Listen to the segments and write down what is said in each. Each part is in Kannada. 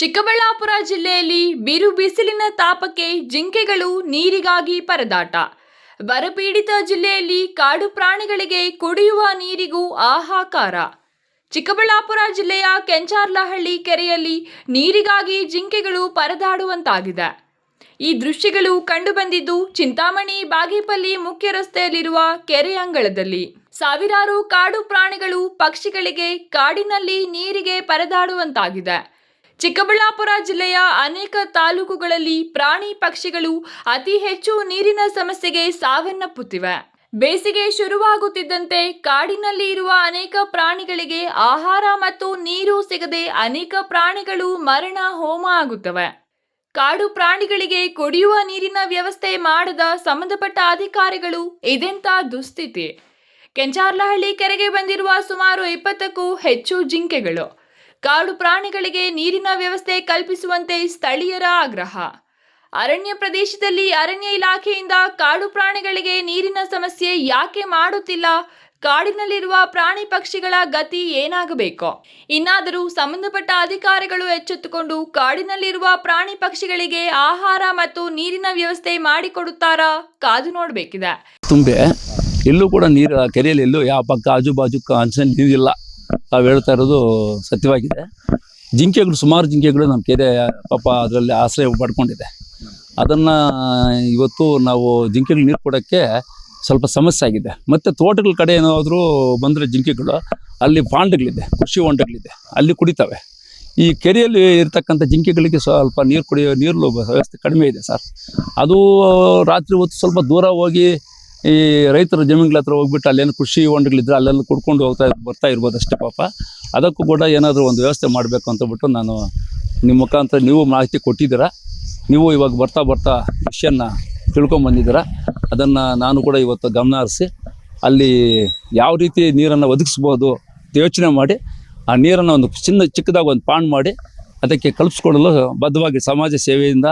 ಚಿಕ್ಕಬಳ್ಳಾಪುರ ಜಿಲ್ಲೆಯಲ್ಲಿ ಬಿರು ಬಿಸಿಲಿನ ತಾಪಕ್ಕೆ ಜಿಂಕೆಗಳು ನೀರಿಗಾಗಿ ಪರದಾಟ. ಬರಪೀಡಿತ ಜಿಲ್ಲೆಯಲ್ಲಿ ಕಾಡು ಪ್ರಾಣಿಗಳಿಗೆ ಕುಡಿಯುವ ನೀರಿಗೂ ಹಾಹಾಕಾರ. ಚಿಕ್ಕಬಳ್ಳಾಪುರ ಜಿಲ್ಲೆಯ ಕೆಂಚಾರ್ಲಹಳ್ಳಿ ಕೆರೆಯಲ್ಲಿ ನೀರಿಗಾಗಿ ಜಿಂಕೆಗಳು ಪರದಾಡುವಂತಾಗಿದೆ. ಈ ದೃಶ್ಯಗಳು ಕಂಡುಬಂದಿದ್ದು ಚಿಂತಾಮಣಿ ಬಾಗೇಪಲ್ಲಿ ಮುಖ್ಯ ರಸ್ತೆಯಲ್ಲಿರುವ ಕೆರೆ ಅಂಗಳದಲ್ಲಿ. ಸಾವಿರಾರು ಕಾಡು ಪ್ರಾಣಿಗಳು ಪಕ್ಷಿಗಳಿಗೆ ಕಾಡಿನಲ್ಲಿ ನೀರಿಗೆ ಪರದಾಡುವಂತಾಗಿದೆ. ಚಿಕ್ಕಬಳ್ಳಾಪುರ ಜಿಲ್ಲೆಯ ಅನೇಕ ತಾಲೂಕುಗಳಲ್ಲಿ ಪ್ರಾಣಿ ಪಕ್ಷಿಗಳು ಅತಿ ಹೆಚ್ಚು ನೀರಿನ ಸಮಸ್ಯೆಗೆ ಸಾವನ್ನಪ್ಪುತ್ತಿವೆ. ಬೇಸಿಗೆ ಶುರುವಾಗುತ್ತಿದ್ದಂತೆ ಕಾಡಿನಲ್ಲಿ ಇರುವ ಅನೇಕ ಪ್ರಾಣಿಗಳಿಗೆ ಆಹಾರ ಮತ್ತು ನೀರು ಸಿಗದೆ ಅನೇಕ ಪ್ರಾಣಿಗಳು ಮರಣ ಹೋಮ ಆಗುತ್ತವೆ. ಕಾಡು ಪ್ರಾಣಿಗಳಿಗೆ ಕುಡಿಯುವ ನೀರಿನ ವ್ಯವಸ್ಥೆ ಮಾಡದ ಸಂಬಂಧಪಟ್ಟ ಅಧಿಕಾರಿಗಳು ಇದೆಂಥ ದುಸ್ಥಿತಿ. ಕೆಂಚಾರ್ಲಹಳ್ಳಿ ಕೆರೆಗೆ ಬಂದಿರುವ ಸುಮಾರು 20ಕ್ಕೂ ಹೆಚ್ಚು ಜಿಂಕೆಗಳು. ಕಾಡು ಪ್ರಾಣಿಗಳಿಗೆ ನೀರಿನ ವ್ಯವಸ್ಥೆ ಕಲ್ಪಿಸುವಂತೆ ಸ್ಥಳೀಯರ ಆಗ್ರಹ. ಅರಣ್ಯ ಪ್ರದೇಶದಲ್ಲಿ ಅರಣ್ಯ ಇಲಾಖೆಯಿಂದ ಕಾಡು ಪ್ರಾಣಿಗಳಿಗೆ ನೀರಿನ ಸಮಸ್ಯೆ ಯಾಕೆ ಮಾಡುತ್ತಿಲ್ಲ? ಕಾಡಿನಲ್ಲಿರುವ ಪ್ರಾಣಿ ಪಕ್ಷಿಗಳ ಗತಿ ಏನಾಗಬೇಕು? ಇನ್ನಾದರೂ ಸಂಬಂಧಪಟ್ಟ ಅಧಿಕಾರಿಗಳು ಎಚ್ಚೆತ್ತುಕೊಂಡು ಕಾಡಿನಲ್ಲಿರುವ ಪ್ರಾಣಿ ಪಕ್ಷಿಗಳಿಗೆ ಆಹಾರ ಮತ್ತು ನೀರಿನ ವ್ಯವಸ್ಥೆ ಮಾಡಿಕೊಡುತ್ತಾರಾ? ಕಾದು ನೋಡಬೇಕಿದೆ. ತುಂಬೆ ಎಲ್ಲೂ ಕೂಡ ನೀರು ಕೆರೆಯಲ್ಲಿ ಎಲ್ಲೂ ಯಾವ ಪಕ್ಕ ಆಜು ಬಾಜು ಅಂಚಿನಲ್ಲಿ ನೀರಿಲ್ಲ. ನಾವು ಹೇಳ್ತಾ ಇರೋದು ಸತ್ಯವಾಗಿದೆ. ಜಿಂಕೆಗಳು ಸುಮಾರು ಜಿಂಕೆಗಳು ನಮ್ಮ ಕೆರೆ ಪಾಪ ಅದರಲ್ಲಿ ಆಶ್ರಯ ಪಡ್ಕೊಂಡಿದೆ. ಅದನ್ನು ಇವತ್ತು ನಾವು ಜಿಂಕೆಗಳು ನೀರು ಕೊಡೋಕ್ಕೆ ಸ್ವಲ್ಪ ಸಮಸ್ಯೆ ಆಗಿದೆ. ಮತ್ತು ತೋಟಗಳ ಕಡೆ ಏನಾದರೂ ಬಂದರೆ ಜಿಂಕೆಗಳು ಅಲ್ಲಿ ಪಾಂಡ್ಗಳಿದೆ, ಕೃಷಿ ಹೊಂಡಗಳಿದೆ, ಅಲ್ಲಿ ಕುಡಿತವೆ. ಈ ಕೆರೆಯಲ್ಲಿ ಇರ್ತಕ್ಕಂಥ ಜಿಂಕೆಗಳಿಗೆ ಸ್ವಲ್ಪ ನೀರು ವ್ಯವಸ್ಥೆ ಕಡಿಮೆ ಇದೆ ಸರ್. ಅದು ರಾತ್ರಿ ಹೊತ್ತು ಸ್ವಲ್ಪ ದೂರ ಹೋಗಿ ಈ ರೈತರ ಜಮೀನುಗಳ ಹತ್ರ ಹೋಗ್ಬಿಟ್ಟು ಅಲ್ಲೇನು ಕೃಷಿ ಹೊಂಡಗಳಿದ್ರೆ ಅಲ್ಲೆಲ್ಲ ಕುಡ್ಕೊಂಡು ಬರ್ತಾ ಇರ್ಬೋದು ಅಷ್ಟೇ ಪಾಪ. ಅದಕ್ಕೂ ಕೂಡ ಏನಾದರೂ ಒಂದು ವ್ಯವಸ್ಥೆ ಮಾಡಬೇಕು ಅಂತಬಿಟ್ಟು ನಾನು ನಿಮ್ಮ ಮುಖಾಂತರ ನೀವು ಮಾಹಿತಿ ಕೊಟ್ಟಿದ್ದೀರಾ. ನೀವು ಇವಾಗ ಬರ್ತಾ ವಿಷಯನ ತಿಳ್ಕೊಂಬಂದಿದ್ದೀರಾ. ಅದನ್ನು ನಾನು ಕೂಡ ಇವತ್ತು ಗಮನ ಹರಿಸಿ ಅಲ್ಲಿ ಯಾವ ರೀತಿ ನೀರನ್ನು ಒದಗಿಸ್ಬೋದು ಯೋಚನೆ ಮಾಡಿ ಆ ನೀರನ್ನು ಒಂದು ಚಿಕ್ಕದಾಗಿ ಒಂದು ಪಾಂಡ್ ಮಾಡಿ ಅದಕ್ಕೆ ಕಲ್ಪಿಸ್ಕೊಡಲು ಬದ್ಧವಾಗಿ ಸಮಾಜ ಸೇವೆಯಿಂದ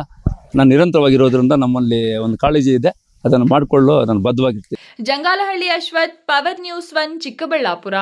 ನಾನು ನಿರಂತರವಾಗಿರೋದ್ರಿಂದ ನಮ್ಮಲ್ಲಿ ಒಂದು ಕಾಳಜಿ ಇದೆ. ಅದನ್ನು ಮಾಡಿಕೊಳ್ಳಲು ನಾನು ಬದ್ಧವಾಗಿರ್ತೀನಿ. Jangalahalli Ashwath, Power News 1, Chikkaballapur.